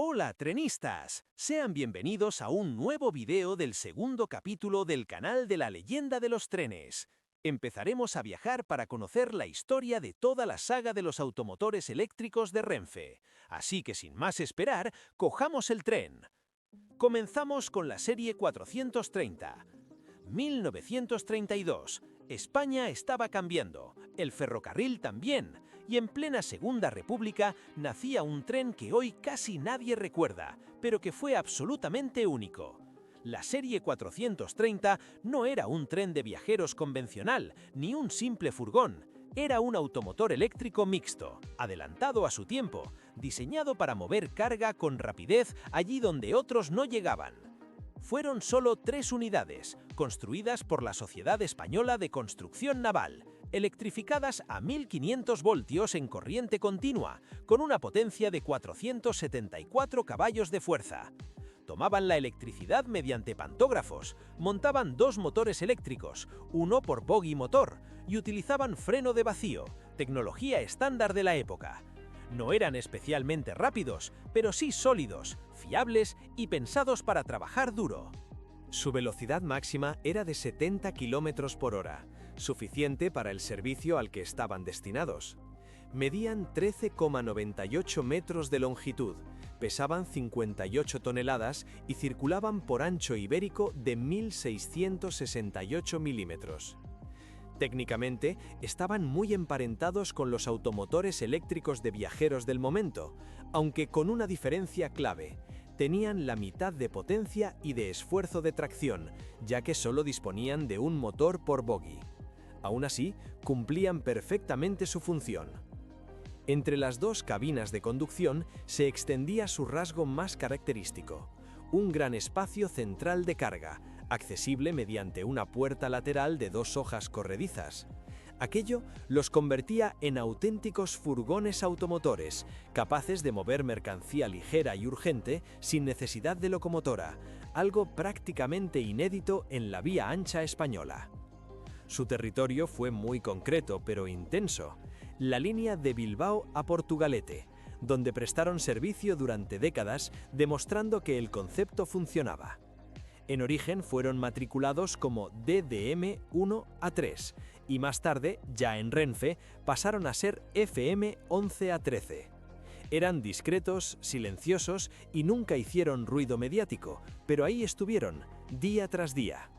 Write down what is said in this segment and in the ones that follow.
Hola, trenistas. Sean bienvenidos a un nuevo video del segundo capítulo del canal de la leyenda de los trenes. Empezaremos a viajar para conocer la historia de toda la saga de los automotores eléctricos de Renfe. Así que sin más esperar, cojamos el tren. Comenzamos con la serie 430. 1932. España estaba cambiando, el ferrocarril también, y en plena Segunda República nacía un tren que hoy casi nadie recuerda, pero que fue absolutamente único. La serie 430 no era un tren de viajeros convencional, ni un simple furgón. Era un automotor eléctrico mixto, adelantado a su tiempo, diseñado para mover carga con rapidez allí donde otros no llegaban. Fueron solo 3 unidades, construidas por la Sociedad Española de Construcción Naval, electrificadas a 1500 voltios en corriente continua, con una potencia de 474 caballos de fuerza. Tomaban la electricidad mediante pantógrafos, montaban 2 motores eléctricos, uno por bogie motor, y utilizaban freno de vacío, tecnología estándar de la época. No eran especialmente rápidos, pero sí sólidos, fiables y pensados para trabajar duro. Su velocidad máxima era de 70 km por hora, suficiente para el servicio al que estaban destinados. Medían 13,98 metros de longitud, pesaban 58 toneladas y circulaban por ancho ibérico de 1668 milímetros. Técnicamente, estaban muy emparentados con los automotores eléctricos de viajeros del momento, aunque con una diferencia clave: tenían la mitad de potencia y de esfuerzo de tracción, ya que solo disponían de un motor por bogie. Aún así, cumplían perfectamente su función. Entre las 2 cabinas de conducción se extendía su rasgo más característico: un gran espacio central de carga, accesible mediante una puerta lateral de 2 hojas corredizas. Aquello los convertía en auténticos furgones automotores, capaces de mover mercancía ligera y urgente sin necesidad de locomotora, algo prácticamente inédito en la vía ancha española. Su territorio fue muy concreto pero intenso: la línea de Bilbao a Portugalete, donde prestaron servicio durante décadas, demostrando que el concepto funcionaba. En origen fueron matriculados como DDM-1A3 y más tarde, ya en Renfe, pasaron a ser FM-11A13. Eran discretos, silenciosos y nunca hicieron ruido mediático, pero ahí estuvieron, día tras día.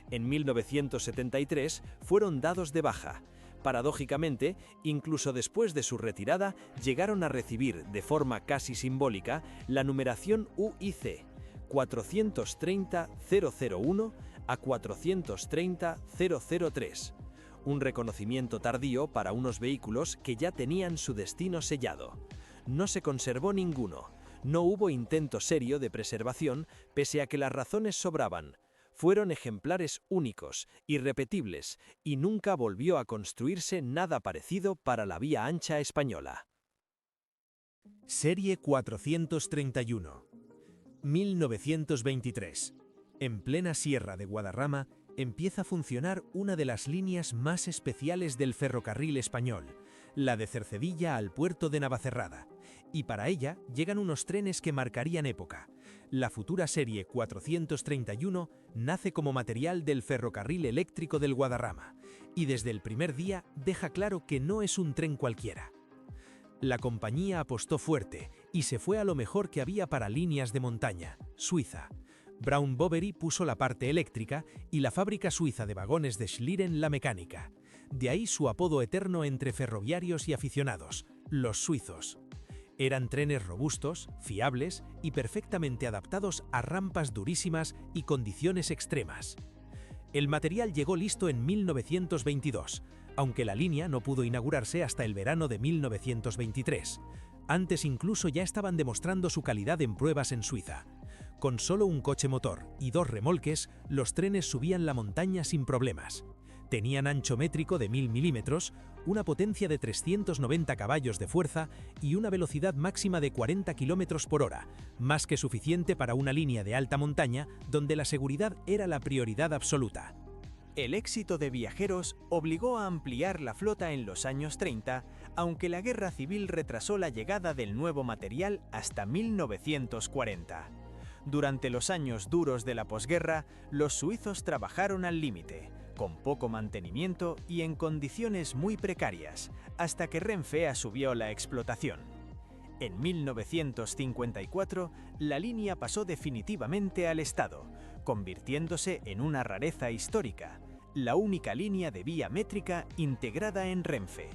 En 1973 fueron dados de baja. Paradójicamente, incluso después de su retirada, llegaron a recibir, de forma casi simbólica, la numeración UIC, 430-001 a 430-003, un reconocimiento tardío para unos vehículos que ya tenían su destino sellado. No se conservó ninguno, no hubo intento serio de preservación, pese a que las razones sobraban. Fueron ejemplares únicos, irrepetibles, y nunca volvió a construirse nada parecido para la vía ancha española. Serie 431. 1923. En plena Sierra de Guadarrama empieza a funcionar una de las líneas más especiales del ferrocarril español, la de Cercedilla al puerto de Navacerrada, y para ella llegan unos trenes que marcarían época. La futura serie 431 nace como material del ferrocarril eléctrico del Guadarrama, y desde el primer día deja claro que no es un tren cualquiera. La compañía apostó fuerte y se fue a lo mejor que había para líneas de montaña, Suiza. Brown Boveri puso la parte eléctrica y la fábrica suiza de vagones de Schlieren la mecánica. De ahí su apodo eterno entre ferroviarios y aficionados, los suizos. Eran trenes robustos, fiables y perfectamente adaptados a rampas durísimas y condiciones extremas. El material llegó listo en 1922, aunque la línea no pudo inaugurarse hasta el verano de 1923. Antes incluso ya estaban demostrando su calidad en pruebas en Suiza. Con solo un coche motor y 2 remolques, los trenes subían la montaña sin problemas. Tenían ancho métrico de 1000 milímetros, una potencia de 390 caballos de fuerza y una velocidad máxima de 40 km por hora, más que suficiente para una línea de alta montaña donde la seguridad era la prioridad absoluta. El éxito de viajeros obligó a ampliar la flota en los años 30 aunque la guerra civil retrasó la llegada del nuevo material hasta 1940. Durante los años duros de la posguerra, los suizos trabajaron al límite, con poco mantenimiento y en condiciones muy precarias, hasta que Renfe asumió la explotación. En 1954, la línea pasó definitivamente al Estado, convirtiéndose en una rareza histórica, la única línea de vía métrica integrada en Renfe.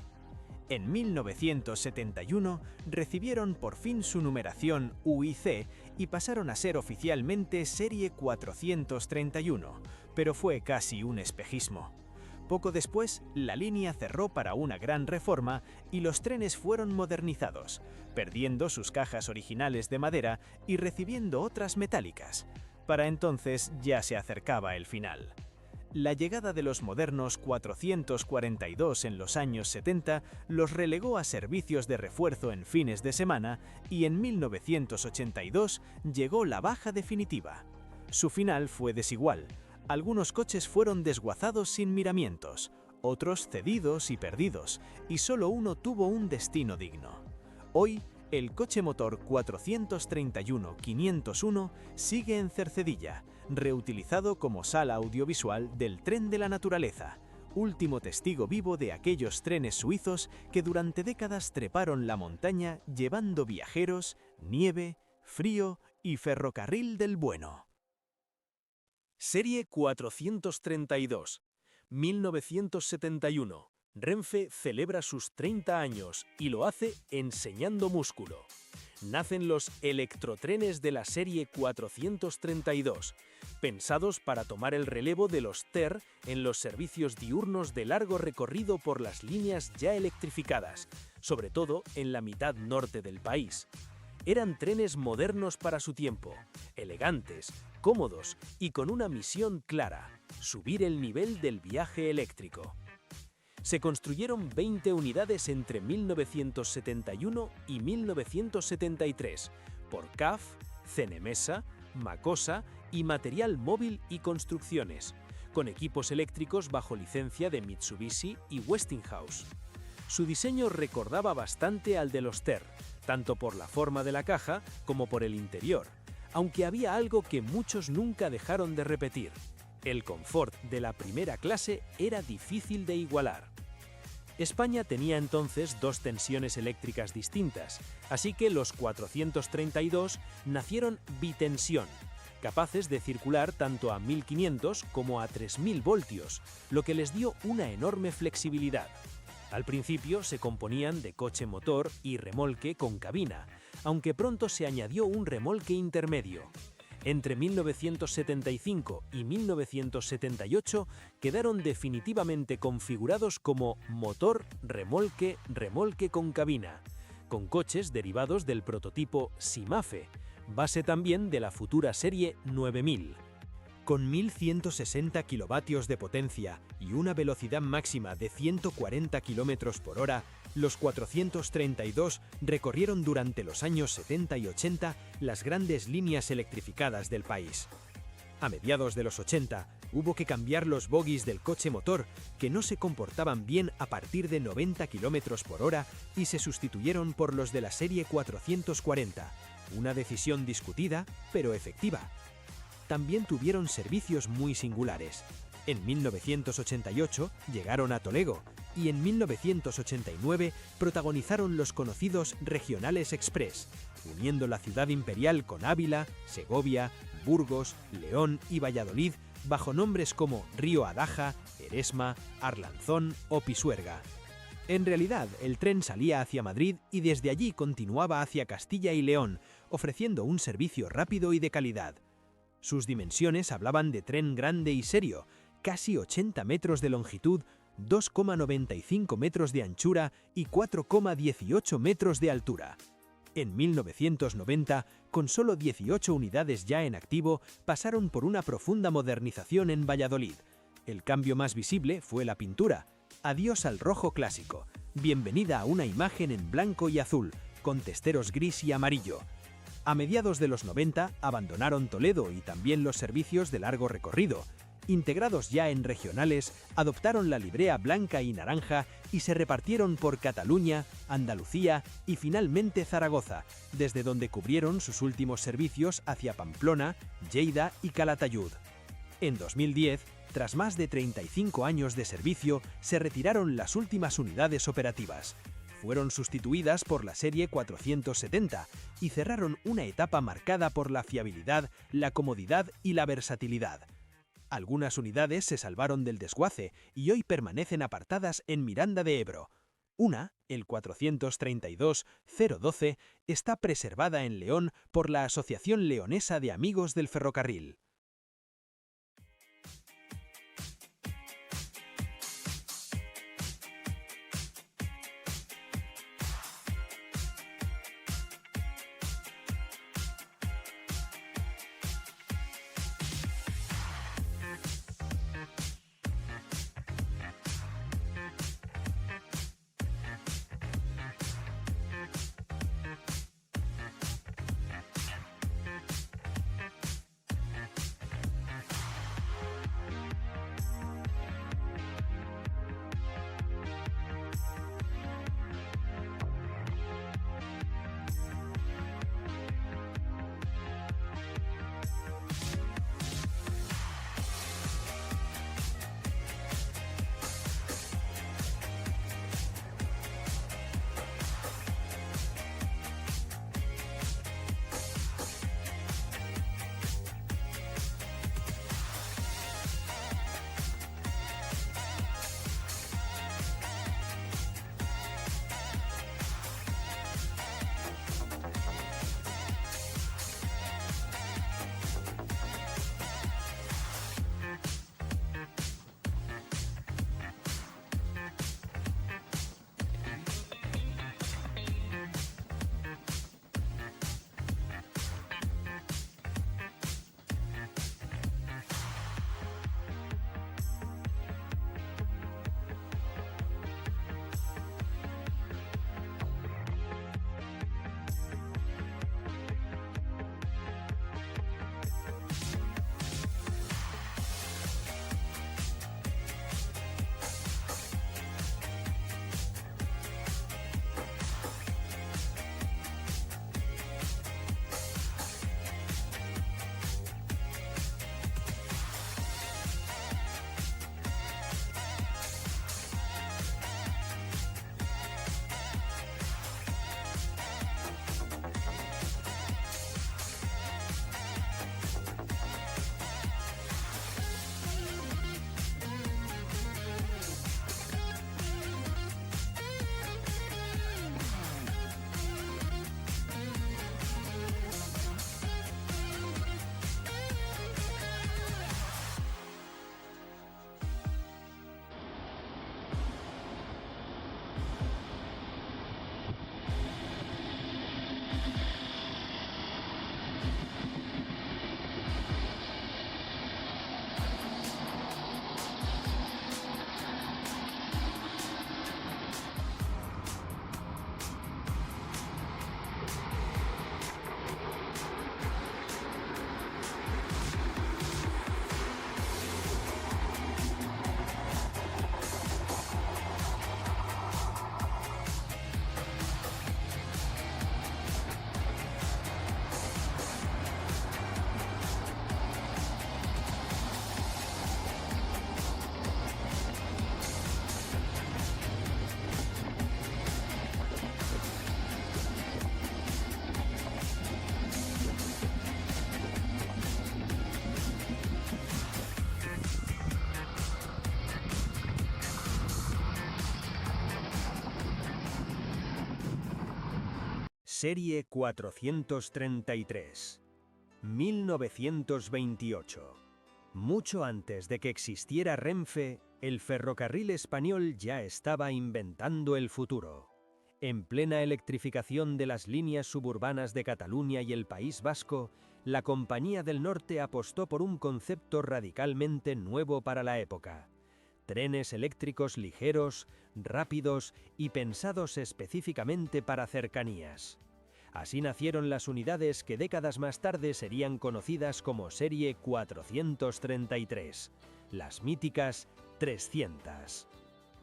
En 1971 recibieron por fin su numeración UIC y pasaron a ser oficialmente Serie 431, pero fue casi un espejismo. Poco después, la línea cerró para una gran reforma y los trenes fueron modernizados, perdiendo sus cajas originales de madera y recibiendo otras metálicas. Para entonces ya se acercaba el final. La llegada de los modernos 442 en los años 70 los relegó a servicios de refuerzo en fines de semana y en 1982 llegó la baja definitiva. Su final fue desigual. Algunos coches fueron desguazados sin miramientos, otros cedidos y perdidos, y solo uno tuvo un destino digno. Hoy, el coche motor 431-501 sigue en Cercedilla, reutilizado como sala audiovisual del Tren de la Naturaleza, último testigo vivo de aquellos trenes suizos que durante décadas treparon la montaña llevando viajeros, nieve, frío y ferrocarril del bueno. Serie 432, 1971. Renfe celebra sus 30 años y lo hace enseñando músculo. Nacen los electrotrenes de la serie 432, pensados para tomar el relevo de los TER en los servicios diurnos de largo recorrido por las líneas ya electrificadas, sobre todo en la mitad norte del país. Eran trenes modernos para su tiempo, elegantes, cómodos y con una misión clara: subir el nivel del viaje eléctrico. Se construyeron 20 unidades entre 1971 y 1973 por CAF, Cenemesa, Macosa y Material Móvil y Construcciones, con equipos eléctricos bajo licencia de Mitsubishi y Westinghouse. Su diseño recordaba bastante al de los TER, tanto por la forma de la caja como por el interior, aunque había algo que muchos nunca dejaron de repetir: el confort de la primera clase era difícil de igualar. España tenía entonces dos tensiones eléctricas distintas, así que los 432 nacieron bitensión, capaces de circular tanto a 1500 como a 3000 voltios, lo que les dio una enorme flexibilidad. Al principio se componían de coche motor y remolque con cabina, aunque pronto se añadió un remolque intermedio. Entre 1975 y 1978 quedaron definitivamente configurados como motor, remolque, remolque con cabina, con coches derivados del prototipo Simafe, base también de la futura serie 9000. Con 1.160 kilovatios de potencia y una velocidad máxima de 140 km por hora, los 432 recorrieron durante los años 70 y 80 las grandes líneas electrificadas del país. A mediados de los 80, hubo que cambiar los bogies del coche motor, que no se comportaban bien a partir de 90 km por hora, y se sustituyeron por los de la serie 440, una decisión discutida, pero efectiva. También tuvieron servicios muy singulares. En 1988 llegaron a Toledo y en 1989 protagonizaron los conocidos Regionales Express, uniendo la ciudad imperial con Ávila, Segovia, Burgos, León y Valladolid bajo nombres como Río Adaja, Eresma, Arlanzón o Pisuerga. En realidad, el tren salía hacia Madrid y desde allí continuaba hacia Castilla y León, ofreciendo un servicio rápido y de calidad. Sus dimensiones hablaban de tren grande y serio, casi 80 metros de longitud, 2,95 metros de anchura y 4,18 metros de altura. En 1990, con solo 18 unidades ya en activo, pasaron por una profunda modernización en Valladolid. El cambio más visible fue la pintura. Adiós al rojo clásico. Bienvenida a una imagen en blanco y azul, con testeros gris y amarillo. A mediados de los 90 abandonaron Toledo y también los servicios de largo recorrido. Integrados ya en regionales, adoptaron la librea blanca y naranja y se repartieron por Cataluña, Andalucía y finalmente Zaragoza, desde donde cubrieron sus últimos servicios hacia Pamplona, Lleida y Calatayud. En 2010, tras más de 35 años de servicio, se retiraron las últimas unidades operativas. Fueron sustituidas por la serie 470 y cerraron una etapa marcada por la fiabilidad, la comodidad y la versatilidad. Algunas unidades se salvaron del desguace y hoy permanecen apartadas en Miranda de Ebro. Una, el 432-012, está preservada en León por la Asociación Leonesa de Amigos del Ferrocarril. Serie 433, 1928. Mucho antes de que existiera Renfe, el ferrocarril español ya estaba inventando el futuro. En plena electrificación de las líneas suburbanas de Cataluña y el País Vasco, la Compañía del Norte apostó por un concepto radicalmente nuevo para la época: trenes eléctricos ligeros, rápidos y pensados específicamente para cercanías. Así nacieron las unidades que décadas más tarde serían conocidas como Serie 433. las míticas 300.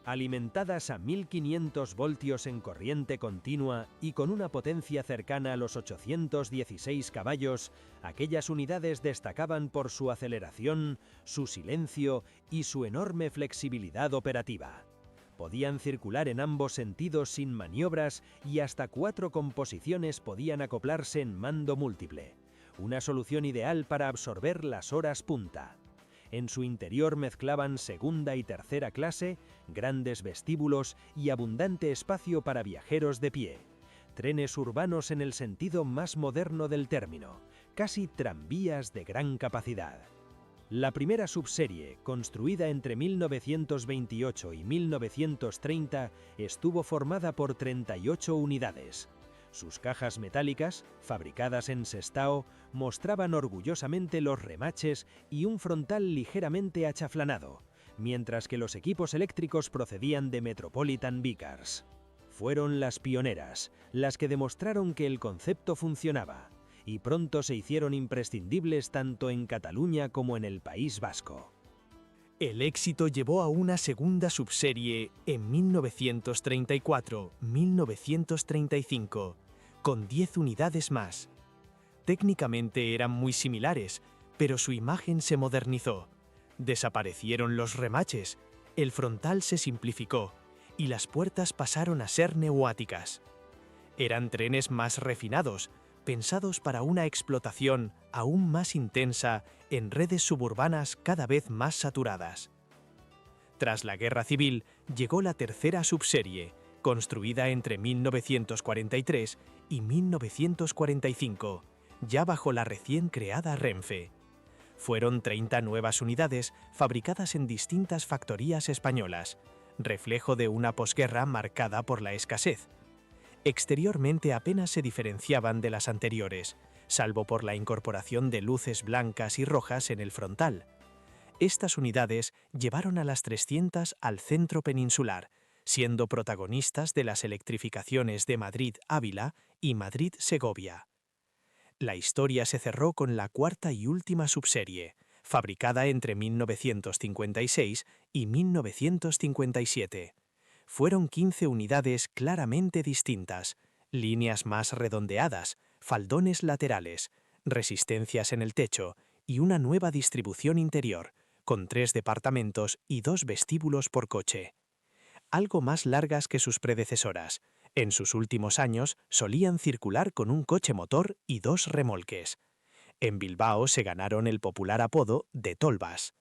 Alimentadas a 1500 voltios en corriente continua y con una potencia cercana a los 816 caballos, aquellas unidades destacaban por su aceleración, su silencio y su enorme flexibilidad operativa. Podían circular en ambos sentidos sin maniobras y hasta 4 composiciones podían acoplarse en mando múltiple, una solución ideal para absorber las horas punta. En su interior mezclaban segunda y tercera clase, grandes vestíbulos y abundante espacio para viajeros de pie. Trenes urbanos en el sentido más moderno del término, casi tranvías de gran capacidad. La primera subserie, construida entre 1928 y 1930, estuvo formada por 38 unidades. Sus cajas metálicas, fabricadas en Sestao, mostraban orgullosamente los remaches y un frontal ligeramente achaflanado, mientras que los equipos eléctricos procedían de Metropolitan Vickers. Fueron las pioneras, las que demostraron que el concepto funcionaba, y pronto se hicieron imprescindibles tanto en Cataluña como en el País Vasco. El éxito llevó a una segunda subserie en 1934-1935, con 10 unidades más. Técnicamente eran muy similares, pero su imagen se modernizó. Desaparecieron los remaches, el frontal se simplificó y las puertas pasaron a ser neumáticas. Eran trenes más refinados, pensados para una explotación aún más intensa en redes suburbanas cada vez más saturadas. Tras la Guerra Civil, llegó la tercera subserie, construida entre 1943 y 1945, ya bajo la recién creada Renfe. Fueron 30 nuevas unidades fabricadas en distintas factorías españolas, reflejo de una posguerra marcada por la escasez. Exteriormente apenas se diferenciaban de las anteriores, salvo por la incorporación de luces blancas y rojas en el frontal. Estas unidades llevaron a las 300 al centro peninsular, siendo protagonistas de las electrificaciones de Madrid-Ávila y Madrid-Segovia. La historia se cerró con la cuarta y última subserie, fabricada entre 1956 y 1957. Fueron 15 unidades claramente distintas, líneas más redondeadas, faldones laterales, resistencias en el techo y una nueva distribución interior, con 3 departamentos y 2 vestíbulos por coche. Algo más largas que sus predecesoras. En sus últimos años solían circular con un coche motor y 2 remolques. En Bilbao se ganaron el popular apodo de Tolvas.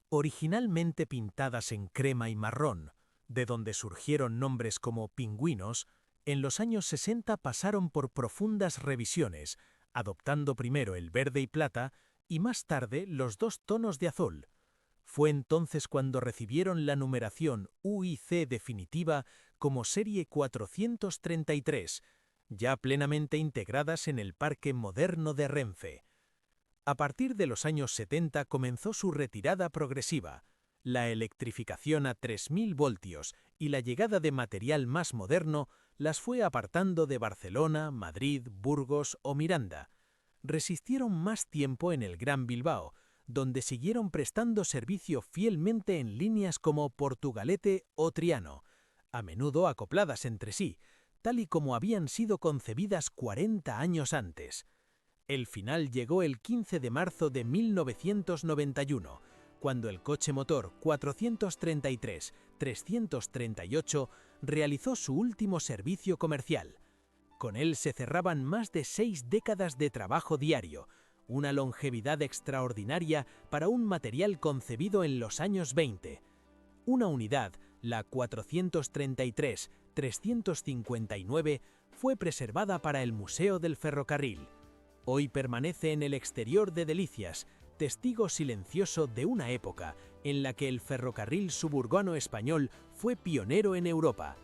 Originalmente pintadas en crema y marrón, de donde surgieron nombres como pingüinos, en los años 60 pasaron por profundas revisiones, adoptando primero el verde y plata y más tarde los 2 tonos de azul. Fue entonces cuando recibieron la numeración UIC definitiva como serie 433, ya plenamente integradas en el parque moderno de Renfe. A partir de los años 70 comenzó su retirada progresiva, la electrificación a 3000 voltios y la llegada de material más moderno las fue apartando de Barcelona, Madrid, Burgos o Miranda. Resistieron más tiempo en el Gran Bilbao, donde siguieron prestando servicio fielmente en líneas como Portugalete o Triano, a menudo acopladas entre sí, tal y como habían sido concebidas 40 años antes. El final llegó el 15 de marzo de 1991, cuando el coche motor 433-338 realizó su último servicio comercial. Con él se cerraban más de 6 décadas de trabajo diario, una longevidad extraordinaria para un material concebido en los años 20. Una unidad, la 433-359, fue preservada para el Museo del Ferrocarril. Hoy permanece en el exterior de Delicias, testigo silencioso de una época en la que el ferrocarril suburbano español fue pionero en Europa.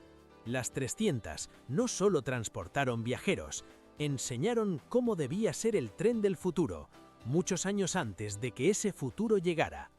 Las 300 no solo transportaron viajeros, enseñaron cómo debía ser el tren del futuro, muchos años antes de que ese futuro llegara.